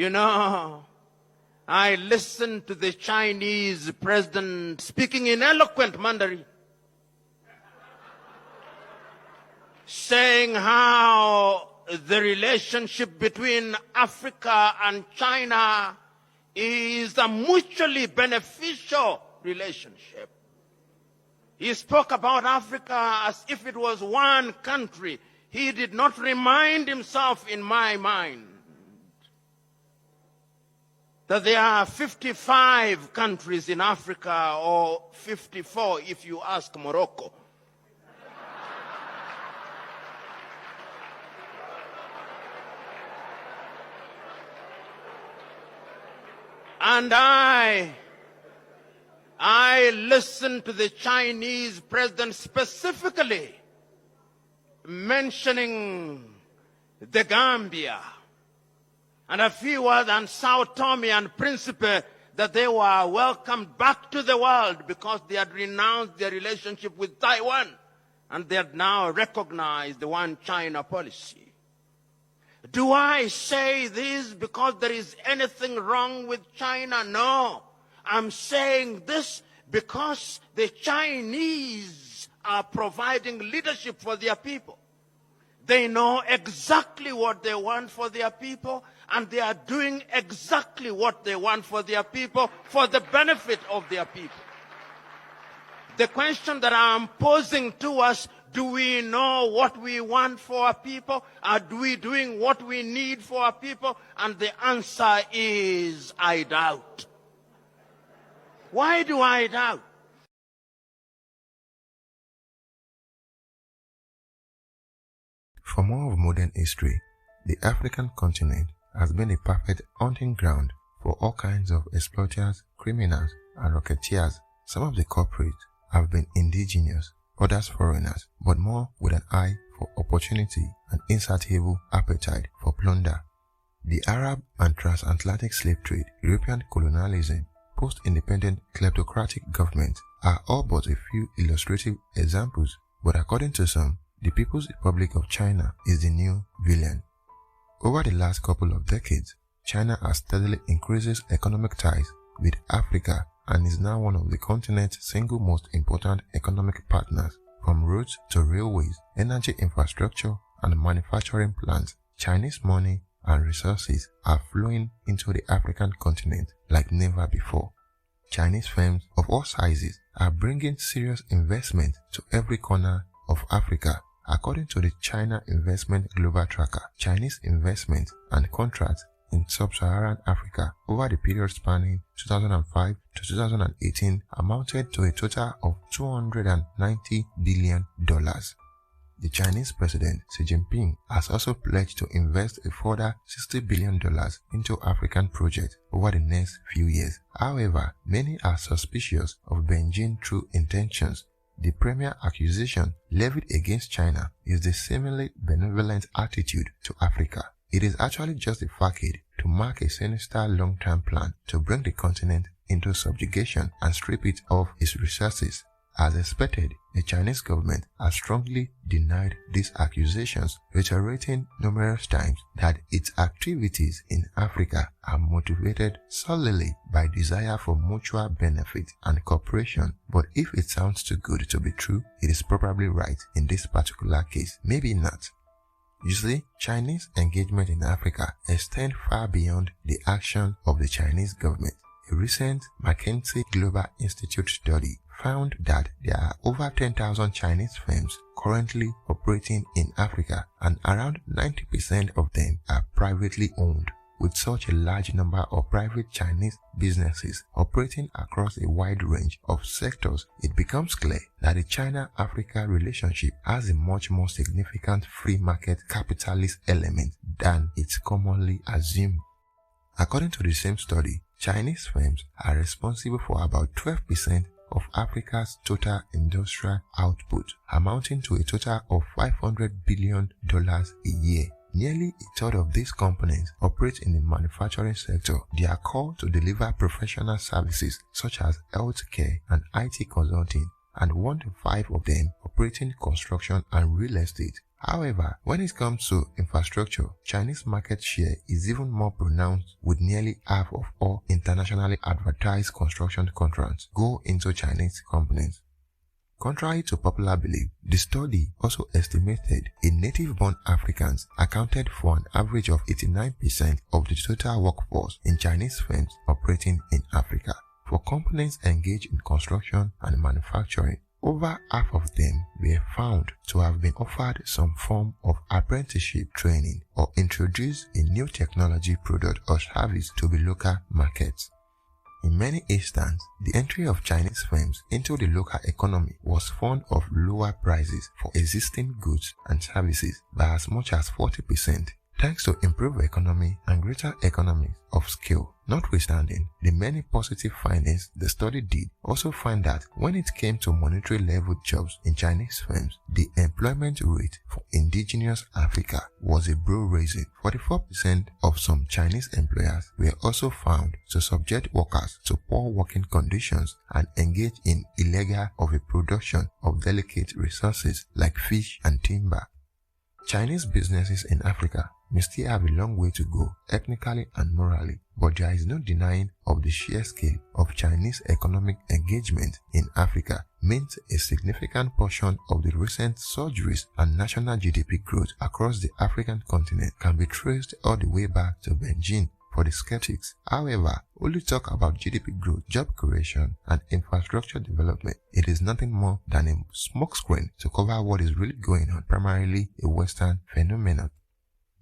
You know, I listened to the Chinese president speaking in eloquent Mandarin, saying how the relationship between Africa and China is a mutually beneficial relationship. He spoke about Africa as if it was one country. He did not remind himself, in my mind, that there are 55 countries in Africa, or 54 if you ask Morocco. And I listened to the Chinese president specifically mentioning the Gambia and a few other, and Sao Tome and Principe, that they were welcomed back to the world because they had renounced their relationship with Taiwan and they had now recognized the one China policy. Do I say this because there is anything wrong with China? No. I'm saying this because the Chinese are providing leadership for their people. They know exactly what they want for their people, and they are doing exactly what they want for their people for the benefit of their people. The question that I'm posing to us, do we know what we want for our people? Are we doing what we need for our people? And the answer is, I doubt. Why do I doubt? For more of modern history, the African continent has been a perfect hunting ground for all kinds of exploiters, criminals, and racketeers. Some of the culprits have been indigenous, others foreigners, but more with an eye for opportunity and insatiable appetite for plunder. The Arab and transatlantic slave trade, European colonialism, post-independent kleptocratic governments are all but a few illustrative examples, but according to some, the People's Republic of China is the new villain. Over the last couple of decades, China has steadily increased economic ties with Africa and is now one of the continent's single most important economic partners. From roads to railways, energy infrastructure, and manufacturing plants, Chinese money and resources are flowing into the African continent like never before. Chinese firms of all sizes are bringing serious investment to every corner of Africa. According to the China Investment Global Tracker, Chinese investment and contracts in sub-Saharan Africa over the period spanning 2005 to 2018 amounted to a total of $290 billion. The Chinese President Xi Jinping has also pledged to invest a further $60 billion into African projects over the next few years. However, many are suspicious of Beijing's true intentions. The premier accusation levied against China is the seemingly benevolent attitude to Africa. It is actually just a facade to mark a sinister long-term plan to bring the continent into subjugation and strip it of its resources. As expected, the Chinese government has strongly denied these accusations, reiterating numerous times that its activities in Africa are motivated solely by desire for mutual benefit and cooperation. But if it sounds too good to be true, it is probably right in this particular case. Maybe not. You see, Chinese engagement in Africa extends far beyond the action of the Chinese government. A recent McKinsey Global Institute study found that there are over 10,000 Chinese firms currently operating in Africa, and around 90% of them are privately owned. With such a large number of private Chinese businesses operating across a wide range of sectors, it becomes clear that the China-Africa relationship has a much more significant free market capitalist element than it's commonly assumed. According to the same study, Chinese firms are responsible for about 12% of Africa's total industrial output, amounting to a total of $500 billion a year. Nearly a third of these companies operate in the manufacturing sector. They are called to deliver professional services such as healthcare and IT consulting, and 1 to 5 of them operate in construction and real estate. However, when it comes to infrastructure, Chinese market share is even more pronounced, with nearly half of all internationally advertised construction contracts go into Chinese companies. Contrary to popular belief, the study also estimated a native-born Africans accounted for an average of 89% of the total workforce in Chinese firms operating in Africa. For companies engaged in construction and manufacturing, over half of them were found to have been offered some form of apprenticeship training or introduced a new technology, product or service to the local markets. In many instances, the entry of Chinese firms into the local economy was fond of lower prices for existing goods and services by as much as 40%, thanks to improved economy and greater economies of scale. Notwithstanding the many positive findings the study did also find that when it came to monetary level jobs in Chinese firms, the employment rate for indigenous Africa was a brow-raising. 44% of some Chinese employers were also found to subject workers to poor working conditions and engage in illegal overproduction of delicate resources like fish and timber. Chinese businesses in Africa may still have a long way to go ethnically and morally, but there is no denying of the sheer scale of Chinese economic engagement in Africa means a significant portion of the recent surges and national GDP growth across the African continent can be traced all the way back to BEIJING. For the skeptics, however, only talk about GDP growth, job creation, and infrastructure development. It is nothing more than a smokescreen to cover what is really going on, primarily a Western phenomenon.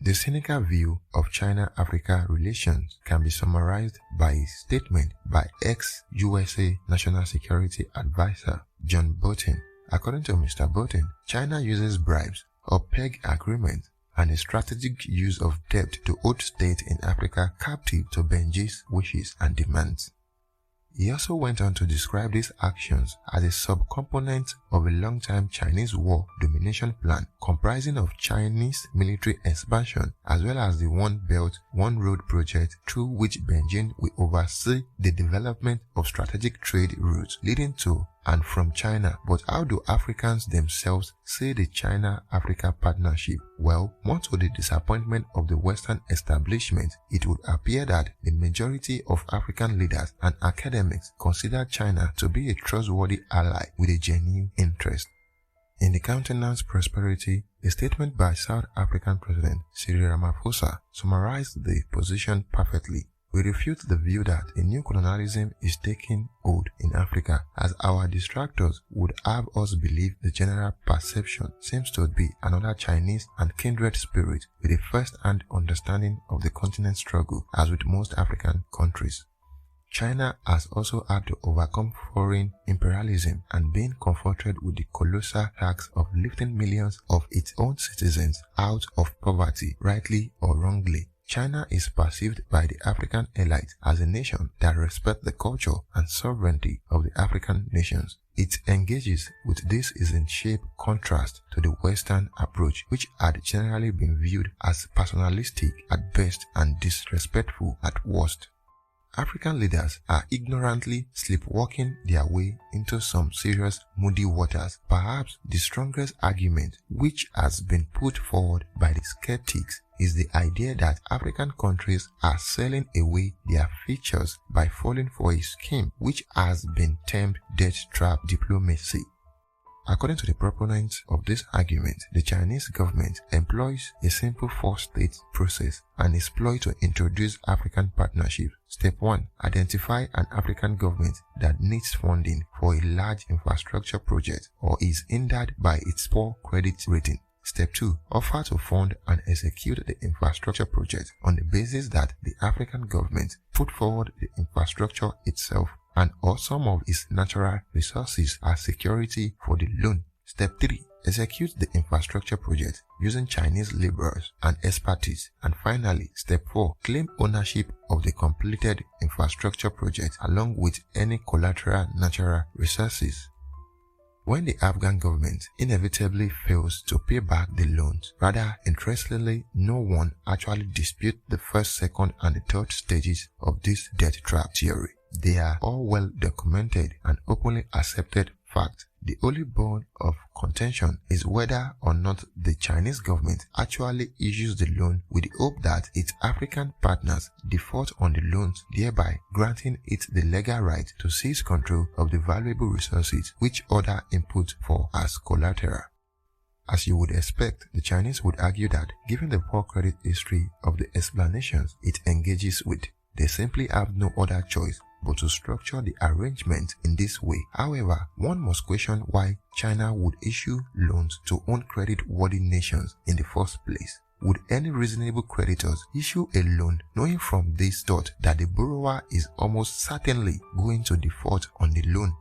The cynical view of China-Africa relations can be summarized by a statement by ex-USA National Security Advisor John Bolton. According to Mr. Bolton, China uses bribes or peg agreements and a strategic use of debt to hold states in Africa captive to Beijing's wishes and demands. He also went on to describe these actions as a subcomponent of a long-time Chinese war domination plan comprising of Chinese military expansion as well as the One Belt, One Road project through which Beijing will oversee the development of strategic trade routes leading to and from China. But how do Africans themselves see the China-Africa partnership? Well, much to the disappointment of the Western establishment, it would appear that the majority of African leaders and academics consider China to be a trustworthy ally with a genuine interest. In the Countenance Prosperity, a statement by South African President Cyril Ramaphosa summarized the position perfectly. We refute the view that a new colonialism is taking hold in Africa, as our distractors would have us believe the general perception seems to be another Chinese and kindred spirit with a first-hand understanding of the continent's struggle, as with most African countries. China has also had to overcome foreign imperialism and been confronted with the colossal task of lifting millions of its own citizens out of poverty, rightly or wrongly. China is perceived by the African elite as a nation that respects the culture and sovereignty of the African nations. It engages with this is in sharp contrast to the Western approach, which had generally been viewed as personalistic at best and disrespectful at worst. African leaders are ignorantly sleepwalking their way into some serious muddy waters. Perhaps the strongest argument which has been put forward by the skeptics is the idea that African countries are selling away their features by falling for a scheme which has been termed debt trap diplomacy. According to the proponents of this argument, the Chinese government employs a simple four-stage process and is ploy to introduce African partnerships. Step 1. Identify an African government that needs funding for a large infrastructure project or is hindered by its poor credit rating. Step 2. Offer to fund and execute the infrastructure project on the basis that the African government put forward the infrastructure itself and or some of its natural resources as security for the loan. Step 3. Execute the infrastructure project using Chinese laborers and expertise. And finally, Step 4. Claim ownership of the completed infrastructure project along with any collateral natural resources. When the Afghan government inevitably fails to pay back the loans, rather interestingly, no one actually disputes the first, second, and the third stages of this debt trap theory. They are all well documented and openly accepted fact. The only bone of contention is whether or not the Chinese government actually issues the loan with the hope that its African partners default on the loans, thereby granting it the legal right to seize control of the valuable resources which other input for as collateral. As you would expect, the Chinese would argue that given the poor credit history of the explanations it engages with, they simply have no other choice but to structure the arrangement in this way. However, one must question why China would issue loans to uncredit-worthy nations in the first place. Would any reasonable creditors issue a loan knowing from this thought that the borrower is almost certainly going to default on the loan?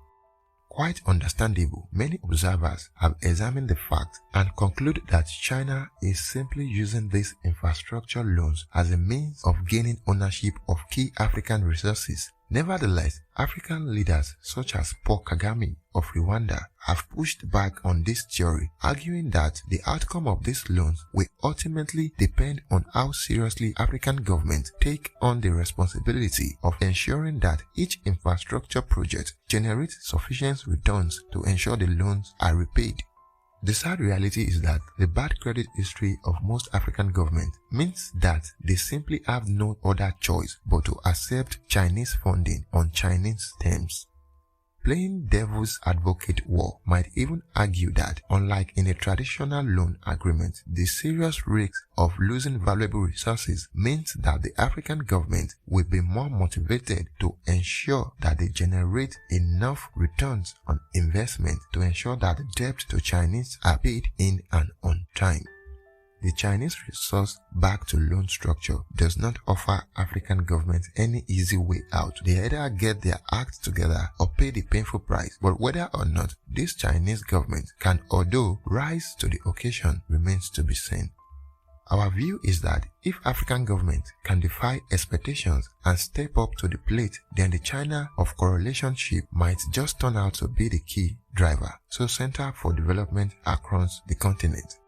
Quite understandable, many observers have examined the fact and conclude that China is simply using these infrastructure loans as a means of gaining ownership of key African resources. Nevertheless, African leaders such as Paul Kagame of Rwanda have pushed back on this theory, arguing that the outcome of these loans will ultimately depend on how seriously African governments take on the responsibility of ensuring that each infrastructure project generates sufficient returns to ensure the loans are repaid. The sad reality is that the bad credit history of most African governments means that they simply have no other choice but to accept Chinese funding on Chinese terms. Playing devil's advocate war might even argue that, unlike in a traditional loan agreement, the serious risk of losing valuable resources means that the African government will be more motivated to ensure that they generate enough returns on investment to ensure that the debt to Chinese are paid in and on time. The Chinese resource-backed-to-loan structure does not offer African governments any easy way out. They either get their act together or pay the painful price. But whether or not this Chinese government can although rise to the occasion remains to be seen. Our view is that if African governments can defy expectations and step up to the plate, then the China of correlation ship might just turn out to be the key driver, so center for development across the continent.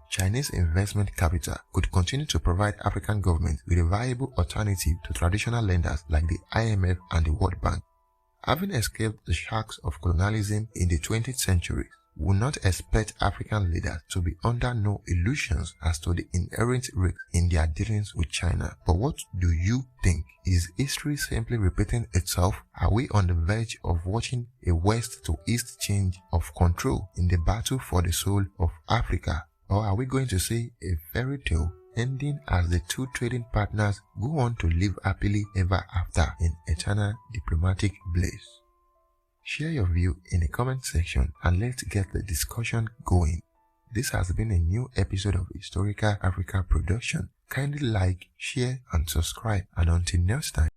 Chinese investment capital could continue to provide African governments with a viable alternative to traditional lenders like the IMF and the World Bank. Having escaped the sharks of colonialism in the 20th century, we will not expect African leaders to be under no illusions as to the inherent risk in their dealings with China. But what do you think? Is history simply repeating itself? Are we on the verge of watching a west to east change of control in the battle for the soul of Africa? Or are we going to see a fairy tale ending as the two trading partners go on to live happily ever after in eternal diplomatic bliss? Share your view in the comment section and let's get the discussion going. This has been a new episode of Historical Africa Production. Kindly like, share and subscribe, and until next time.